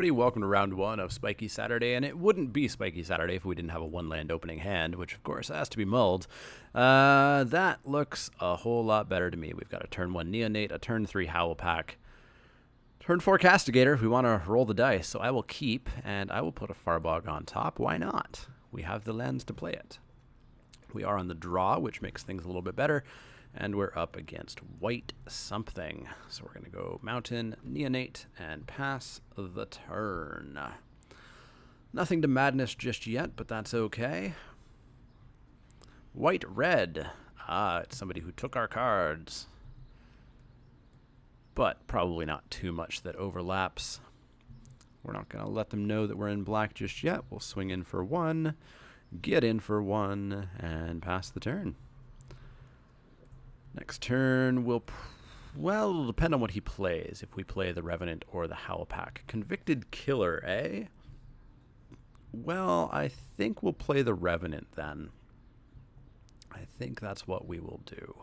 everybody. Welcome to round one of Spikey Saturday, and it wouldn't be Spikey Saturday if we didn't have a one-land opening hand, which, of course, has to be mulled. That looks a whole lot better to me. We've got a turn 1 Neonate, a turn 3 Howl Pack, turn 4 Castigator if we want to roll the dice, so I will keep, and I will put a Farbog on top. Why not? We have the lands to play it. We are on the draw, which makes things a little bit better. And we're up against white something. So we're going to go Mountain, Neonate, and pass the turn. Nothing to madness just yet, but that's okay. White, red. It's somebody who took our cards. But probably not too much that overlaps. We're not going to let them know that we're in black just yet. We'll swing in for 1, get in for 1, and pass the turn. Next turn will, it'll depend on what he plays. If we play the Revenant or the Howl Pack. Convicted Killer, eh? Well, I think we'll play the Revenant then. I think that's what we will do.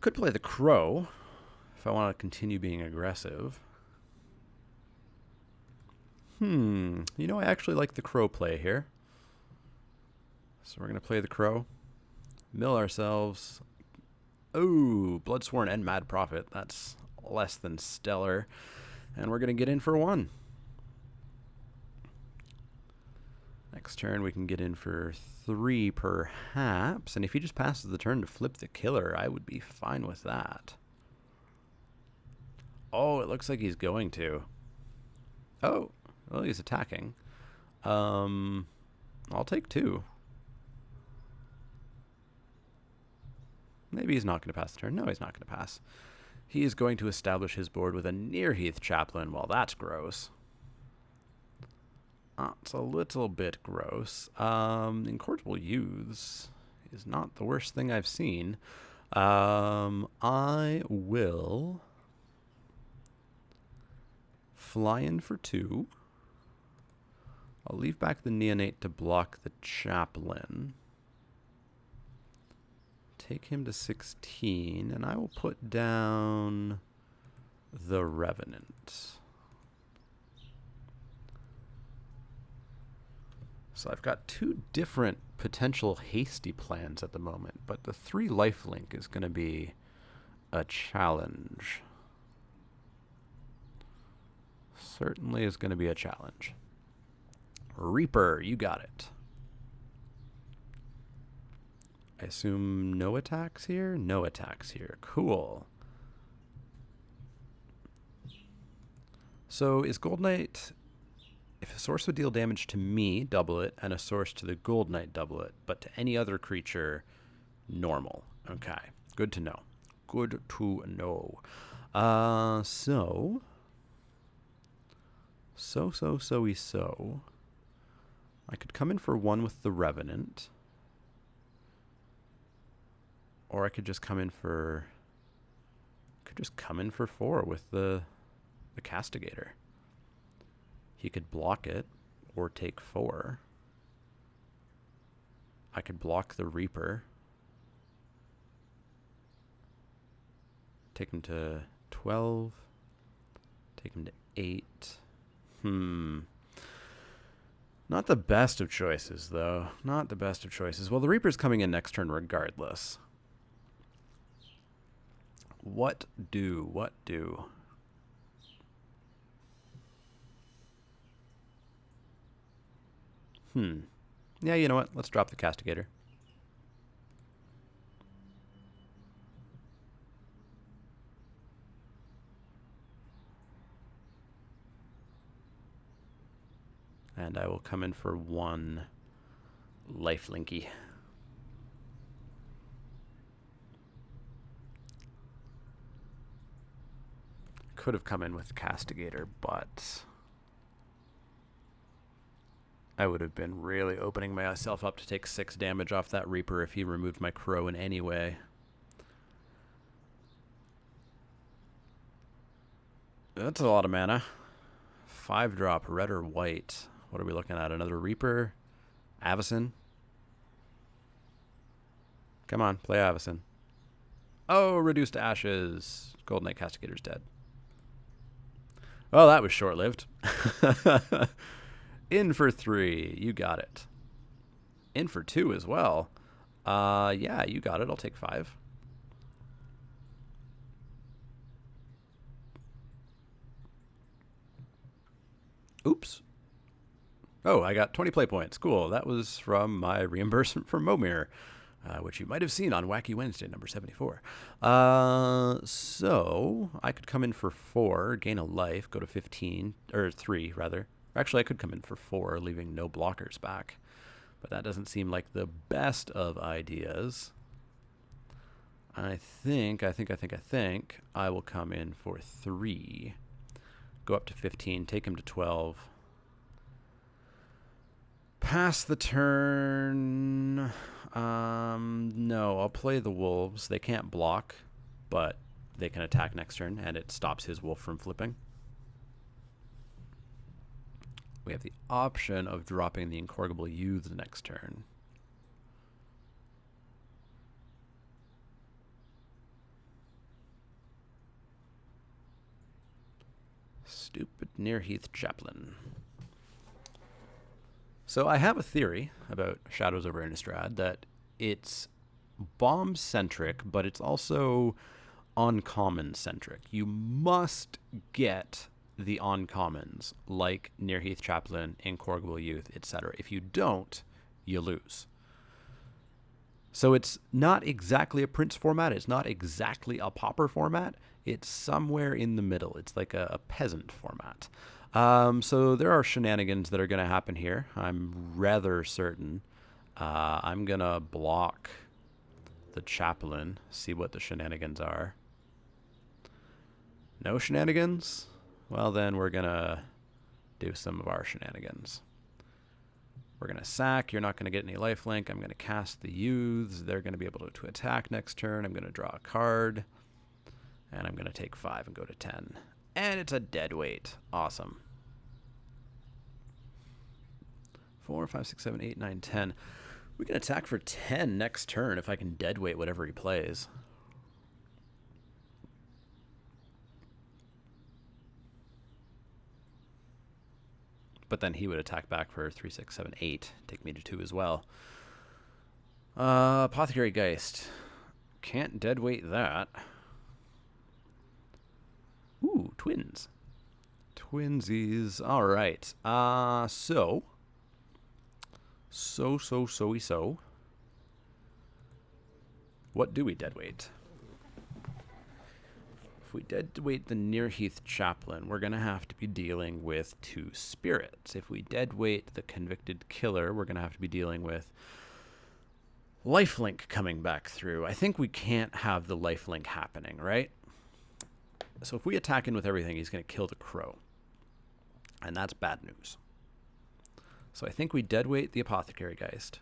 Could play the Crow if I want to continue being aggressive. You know, I actually like the Crow play here. So we're going to play the Crow. Mill ourselves. Oh, Bloodsworn and Mad Prophet. That's less than stellar. And we're going to get in for 1. Next turn we can get in for 3 perhaps. And if he just passes the turn to flip the killer, I would be fine with that. Oh, it looks like he's going to. Oh, well, he's attacking. I'll take 2. Maybe he's not going to pass the turn. No, he's not going to pass. He is going to establish his board with a Nearheath Chaplain. Well, that's gross. It's a little bit gross. Incorrigible Youths is not the worst thing I've seen. I will fly in for 2. I'll leave back the Neonate to block the Chaplain. Take him to 16, and I will put down the Revenant. So I've got 2 different potential hasty plans at the moment, but the 3 lifelink is going to be a challenge. Certainly is going to be a challenge. Reaper, you got it. I assume no attacks here? No attacks here. Cool. So is Gold Knight... If a source would deal damage to me, double it, and a source to the Gold Knight, double it. But to any other creature, normal. Okay. Good to know. Good to know. So... I could come in for 1 with the Revenant. Or I could just come in for... 4 with the Castigator. He could block it or take 4. I could block the Reaper. Take him to 12. Take him to 8. Not the best of choices, though. Not the best of choices. Well, the Reaper's coming in next turn regardless. What do? Yeah, you know what? Let's drop the Castigator. And I will come in for 1 lifelinky. Could have come in with Castigator, but I would have been really opening myself up to take 6 damage off that Reaper if he removed my Crow in any way. That's a lot of mana. 5-drop, red or white. What are we looking at? Another Reaper? Avacyn? Come on, play Avacyn. Oh, reduced to ashes. Golden Knight Castigator's dead. Oh, that was short-lived. In for 3. You got it. In for 2 as well. Yeah, you got it. I'll take 5. Oops. Oh, I got 20 play points. Cool. That was from my reimbursement from Momir, which you might have seen on Wacky Wednesday, number 74. So I could come in for 4, gain a life, go to 15, or 3, rather. Actually, I could come in for 4, leaving no blockers back. But that doesn't seem like the best of ideas. I think I will come in for 3. Go up to 15, take him to 12. Pass the turn. No, I'll play the wolves. They can't block, but they can attack next turn, and it stops his wolf from flipping. We have the option of dropping the Incorrigible Youths next turn. Stupid Nearheath Chaplain. So I have a theory about Shadows over Innistrad that it's bomb-centric, but it's also uncommon-centric. You must get the uncommons, like Nearheath Chaplain, Incorrigible Youth, etc. If you don't, you lose. So it's not exactly a Prince format. It's not exactly a Pauper format. It's somewhere in the middle. It's like a peasant format. So there are shenanigans that are going to happen here. I'm rather certain. I'm going to block the Chaplain, see what the shenanigans are. No shenanigans? Well, then we're going to do some of our shenanigans. We're going to sack. You're not going to get any lifelink. I'm going to cast the youths. They're going to be able to attack next turn. I'm going to draw a card. And I'm going to take 5 and go to 10. And it's a dead weight. Awesome. 4, 5, 6, 7, 8, 9, 10. We can attack for 10 next turn if I can dead weight whatever he plays. But then he would attack back for 3, 6, 7, 8. Take me to 2 as well. Apothecary Geist. Can't dead weight that. Ooh, twins. Twinsies. All right. So. What do we deadweight? If we deadweight the Nearheath Chaplain, we're going to have to be dealing with 2 spirits. If we deadweight the Convicted Killer, we're going to have to be dealing with lifelink coming back through. I think we can't have the lifelink happening, right? So if we attack in with everything, he's going to kill the crow. And that's bad news. So I think we deadweight the Apothecary Geist.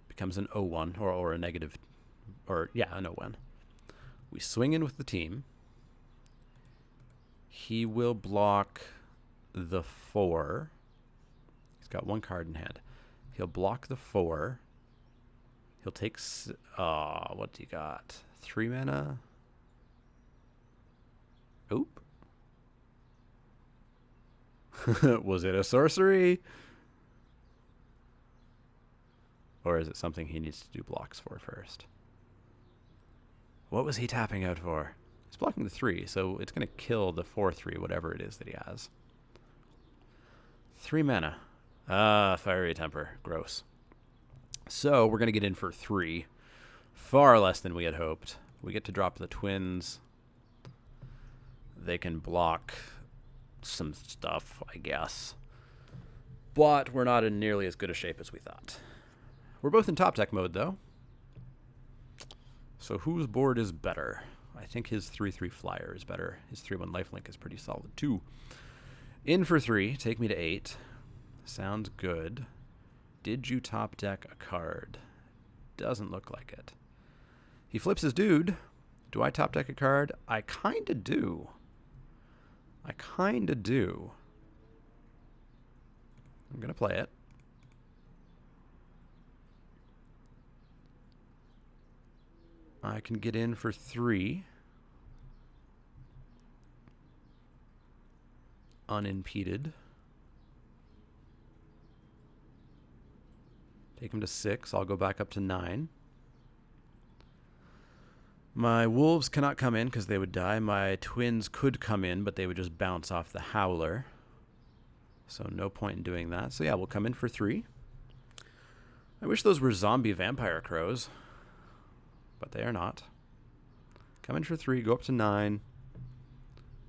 Becomes an O1 or a negative, or yeah, an O1. We swing in with the team. He will block the 4. He's got 1 card in hand. He'll block the 4. He'll take, what do you got? 3 mana? Oop. Was it a sorcery? Or is it something he needs to do blocks for first? What was he tapping out for? He's blocking the 3, so it's going to kill the 4/3, whatever it is that he has. 3 mana. Fiery Temper. Gross. So we're going to get in for 3. Far less than we had hoped. We get to drop the twins. They can block some stuff, I guess. But we're not in nearly as good a shape as we thought. We're both in top deck mode, though. So whose board is better? I think his 3/3 flyer is better. His 3/1 lifelink is pretty solid, too. In for 3. Take me to 8. Sounds good. Did you top deck a card? Doesn't look like it. He flips his dude. Do I top deck a card? I kind of do. I'm going to play it. I can get in for 3. unimpeded. Take him to 6. I'll go back up to 9. My wolves cannot come in because they would die. My twins could come in, but they would just bounce off the howler. So no point in doing that. So yeah, we'll come in for 3. I wish those were zombie vampire crows, but they are not. Come in for 3, go up to 9.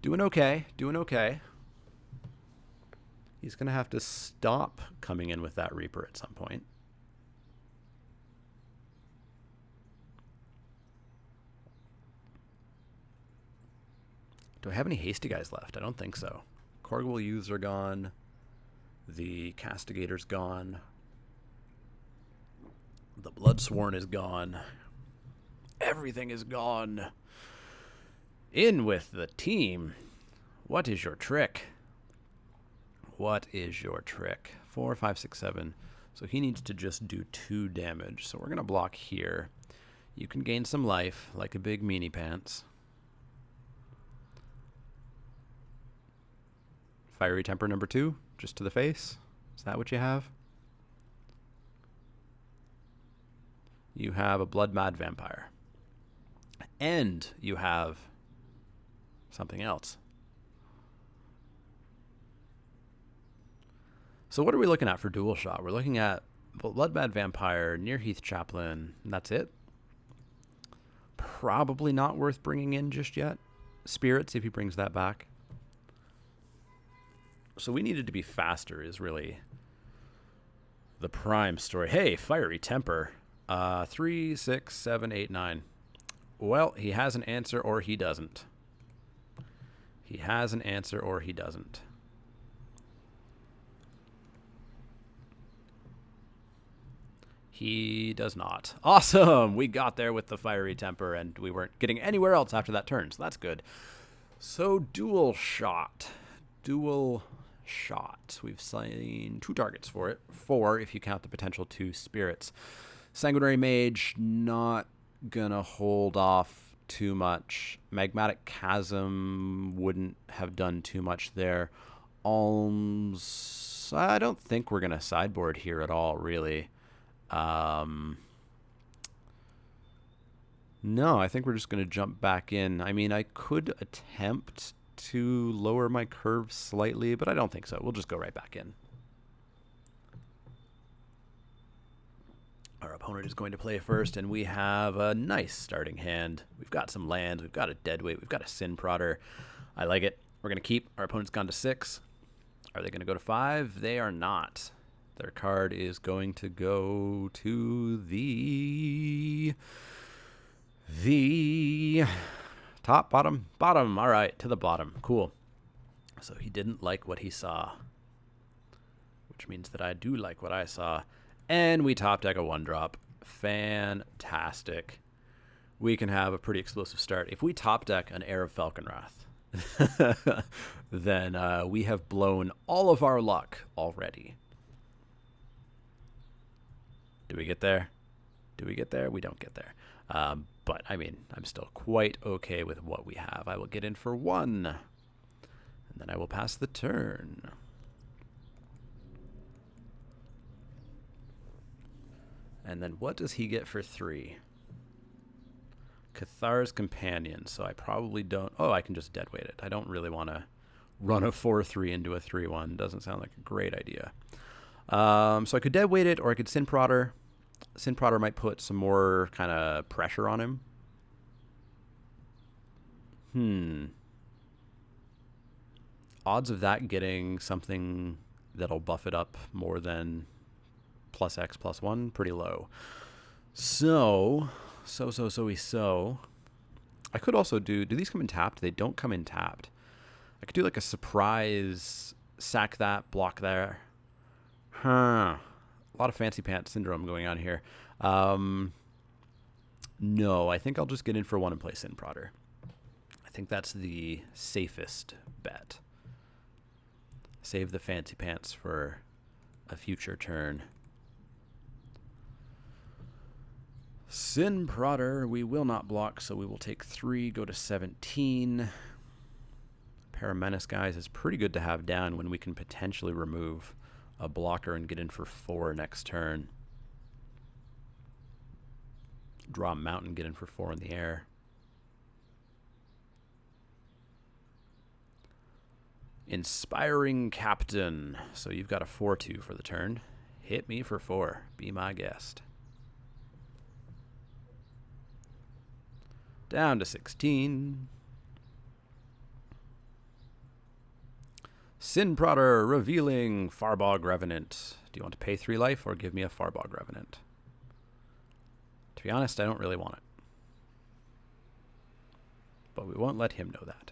Doing okay, doing okay. He's going to have to stop coming in with that Reaper at some point. Do I have any hasty guys left? I don't think so. Korgwil youths are gone. The Castigator's gone. The Bloodsworn is gone. Everything is gone. In with the team. What is your trick? What is your trick? 4, 5, 6, 7. So he needs to just do 2 damage. So we're going to block here. You can gain some life, like a big meanie pants. Fiery Temper number 2, just to the face. Is that what you have? You have a Blood Mad Vampire. And you have something else. So what are we looking at for dual shot? We're looking at Blood Mad Vampire, Near Heath Chaplain, and that's it. Probably not worth bringing in just yet. Spirits, if he brings that back. So we needed to be faster is really the prime story. Hey, Fiery Temper. 3, 6, 7, 8, 9. Well, he has an answer or he doesn't. He has an answer or he doesn't. He does not. Awesome! We got there with the Fiery Temper and we weren't getting anywhere else after that turn, so that's good. So dual shot. Dual shot. We've seen 2 targets for it. 4 if you count the potential 2 spirits. Sanguinary Mage, not gonna hold off too much. Magmatic Chasm wouldn't have done too much there. Alms, I don't think we're gonna sideboard here at all, really. No, I think we're just gonna jump back in. I mean, I could attempt to lower my curve slightly, but I don't think so. We'll just go right back in. Our opponent is going to play first, and we have a nice starting hand. We've got some lands, we've got a Deadweight, we've got a Sin Prodder. I like it. We're going to keep. Our opponent's gone to 6. Are they going to go to 5? They are not. Their card is going to go to the top, bottom. All right, to the bottom. Cool. So he didn't like what he saw, which means that I do like what I saw. And we top deck a 1-drop. Fantastic. We can have a pretty explosive start. If we top deck an Heir of Falconwrath, then we have blown all of our luck already. Do we get there? Do we get there? We don't get there. But, I mean, I'm still quite okay with what we have. I will get in for 1. And then I will pass the turn. And then what does he get for 3? Cathar's Companion. So I probably don't... Oh, I can just deadweight it. I don't really want to run a 4-3 into a 3-1. Doesn't sound like a great idea. So I could deadweight it, or I could Sin Prodder. Sin Prodder might put some more kind of pressure on him. Odds of that getting something that'll buff it up more than +X+1, pretty low. So I could also do these come in tapped? They don't come in tapped. I could do like a surprise, sack that, block there. A lot of fancy pants syndrome going on here. No, I think I'll just get in for 1 and play Sin Prodder. I think that's the safest bet. Save the fancy pants for a future turn. Sin Prodder, we will not block, so we will take 3, go to 17. pair of menace guys is pretty good to have down when we can potentially remove a blocker and get in for 4 next turn. Draw a mountain, get in for 4 in the air. Inspiring Captain. So you've got a 4-2 for the turn. Hit me for 4. Be my guest. Down to 16. Sinprodder, revealing Farbog Revenant. Do you want to pay 3 life or give me a Farbog Revenant? To be honest, I don't really want it. But we won't let him know that.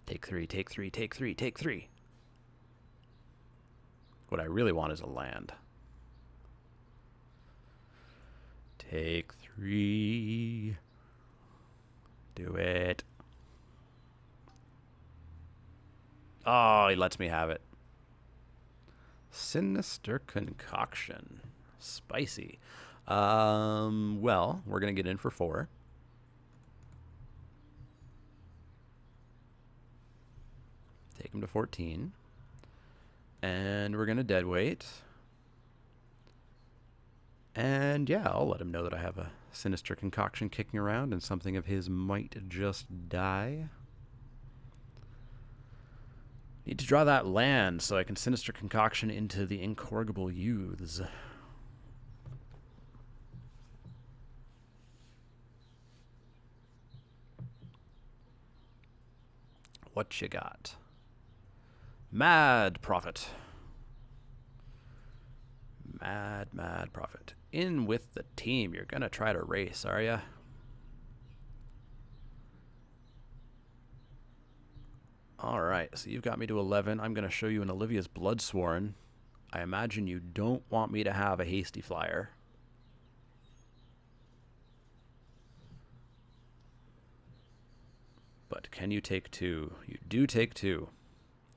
Take 3, take 3, take 3, take 3. What I really want is a land. Take 3. Do it. Oh, he lets me have it. Sinister Concoction. Spicy. Well, we're going to get in for 4. Take him to 14. And we're going to deadweight. And yeah, I'll let him know that I have a Sinister Concoction kicking around and something of his might just die. Need to draw that land so I can Sinister Concoction into the Incorrigible Youths. What you got? Mad Prophet. Mad Prophet. In with the team. You're going to try to race, are ya? Alright, so you've got me to 11. I'm going to show you an Olivia's Bloodsworn. I imagine you don't want me to have a Hasty Flyer. But can you take 2? You do take 2.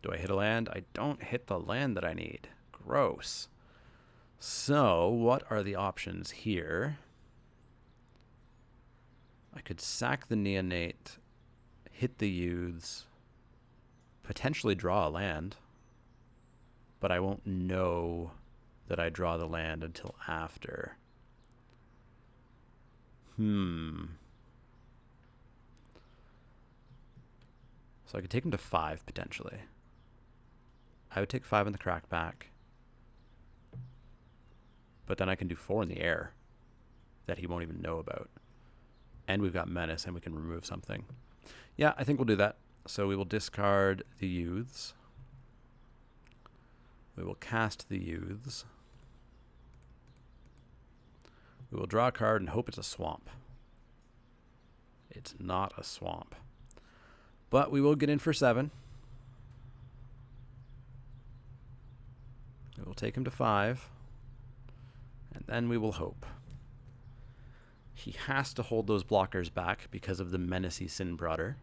Do I hit a land? I don't hit the land that I need. Gross. So, what are the options here? I could sack the Neonate, hit the Youths, potentially draw a land, but I won't know that I draw the land until after. So I could take him to 5, potentially. I would take 5 in the crackback. But then I can do 4 in the air that he won't even know about. And we've got Menace, and we can remove something. Yeah, I think we'll do that. So we will discard the Youths. We will cast the Youths. We will draw a card and hope it's a swamp. It's not a swamp. But we will get in for 7. We will take him to 5. And then we will hope. He has to hold those blockers back because of the Menacey Sinprodder.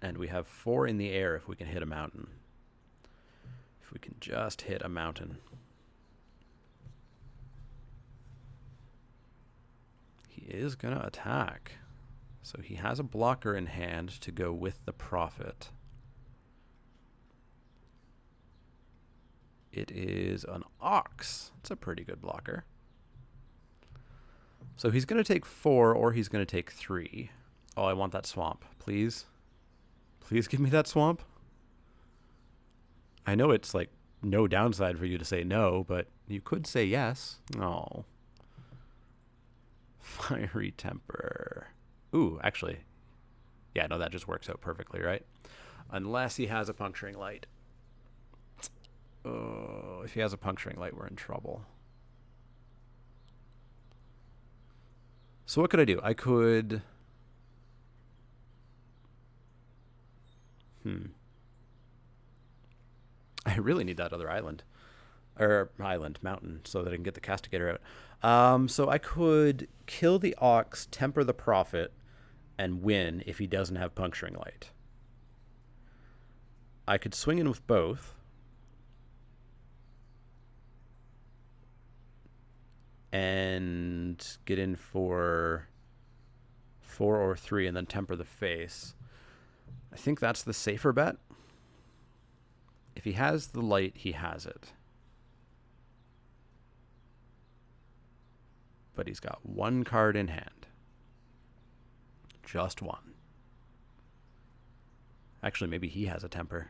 And we have 4 in the air if we can hit a mountain. If we can just hit a mountain. He is going to attack. So he has a blocker in hand to go with the Prophet. It is an Ox. It's a pretty good blocker. So he's going to take 4 or he's going to take 3. Oh, I want that swamp. Please. Please give me that swamp. I know it's like no downside for you to say no, but you could say yes. Oh. Fiery Temper. Ooh, actually. Yeah, no, that just works out perfectly, right? Unless he has a Puncturing Light. Oh, if he has a Puncturing Light, we're in trouble. So what could I do? I could... I really need that other island. Or mountain, so that I can get the Castigator out. So I could kill the Ox, temper the Prophet, and win if he doesn't have Puncturing Light. I could swing in with both. and get in for 4 or 3 and then temper the face. I think that's the safer bet. If he has the light, he has it. But he's got 1 card in hand. Just 1. Actually, maybe he has a temper.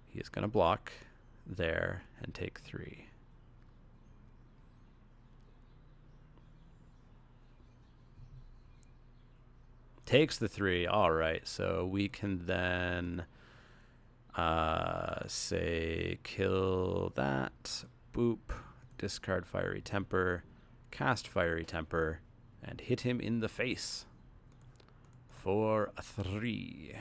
He is going to block there and take 3. Takes the 3. All right, so we can then say kill that. Boop. Discard Fiery Temper. Cast Fiery Temper. And hit him in the face for a 3.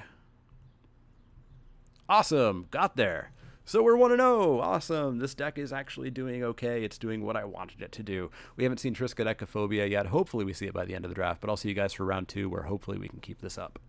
Awesome. Got there. So we're 1-0. Awesome. This deck is actually doing okay. It's doing what I wanted it to do. We haven't seen Triskaidekaphobia yet. Hopefully we see it by the end of the draft, but I'll see you guys for round 2 where hopefully we can keep this up.